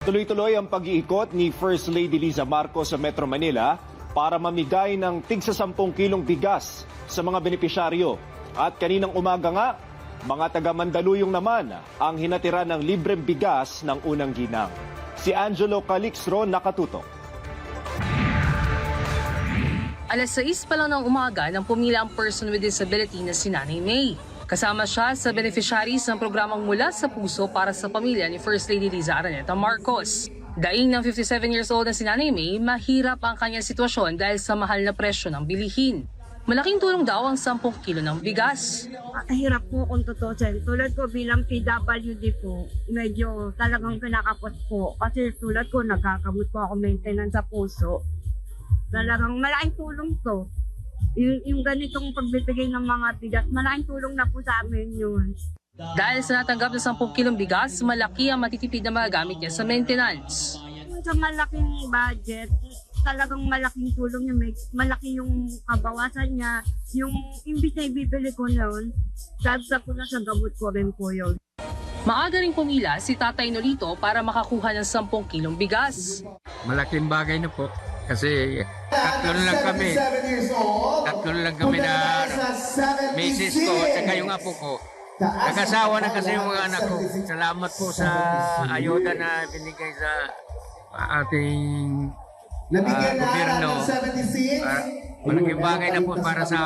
Tuloy-tuloy ang pag-iikot ni First Lady Liza Marcos sa Metro Manila para mamigay ng tigsa 10 kilong bigas sa mga benepisyaryo. At kaninang umaga nga, mga taga Mandaluyong naman ang hinatira ng libreng bigas ng unang ginang. Si Angelo Calixro nakatutok. Alas 6 pa lang ng umaga nang pumila ang person with disability na si Nanay May. Kasama siya sa beneficiaries ng programang Mula sa Puso para sa pamilya ni First Lady Liza Araneta Marcos. Daing ng 57 years old na si Nanay May, mahirap ang kanyang sitwasyon dahil sa mahal na presyo ng bilihin. Malaking tulong daw ang 10 kilo ng bigas. Hirap po kung tutusin. Tulad ko bilang PWD po, medyo talagang kinakapot po. Kasi tulad ko, nagkakamot po ako maintenance sa puso. Talagang malaking tulong to. Yung ganitong pagbibigay ng mga bigas, malaking tulong na po sa amin yun. Dahil sa natanggap na 10 kilong bigas, malaki ang matitipid na magagamit niya sa maintenance. Sa malaking budget, talagang malaking tulong yun. Malaki yung kabawasan niya. Yung imbis na ibibili ko noon, sabsa ko na sa gamot ko rin po yun. Maaga rin pumila si Tatay Nolito para makakuha ng 10 kilong bigas. Malaking bagay na po kasi tatlo lang kami na misis ko at saka yung apo ko. Nakasawa na kasi yung mga anak ko. Salamat po sa ayuda na binigay sa ating gobyerno. Malaking bagay na po para sa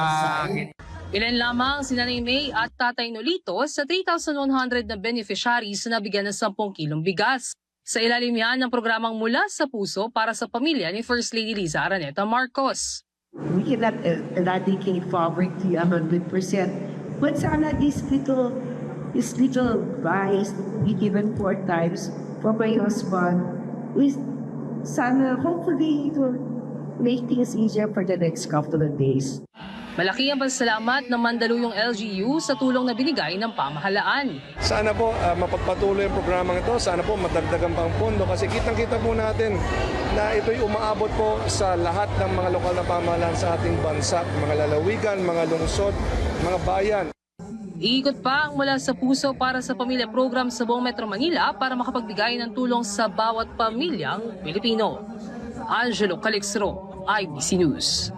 akin. Ilan lamang si Nanay May at Tatay Nolito sa 3,100 na beneficiaries na nabigyan ng 10 kilong bigas. Sa ilalim yan ng programang Mula sa Puso para sa pamilya ni First Lady Liza Araneta Marcos. We cannot eradicate poverty 100%. But sana this little rice we given 4 times for my husband, sana hopefully it will make things easier for the next couple of days. Malaki ang pasalamat ng Mandaluyong LGU sa tulong na binigay ng pamahalaan. Sana po mapagpatuloy ang programang ito. Sana po madagdagan pa ang pondo kasi kitang-kita po natin na ito'y umaabot po sa lahat ng mga lokal na pamahalaan sa ating bansa, mga lalawigan, mga lungsod, mga bayan. Iikot pa ang Mula sa Puso para sa Pamilya program sa buong Metro Manila para makapagbigay ng tulong sa bawat pamilyang Pilipino. Angelo Calixro, IBC News.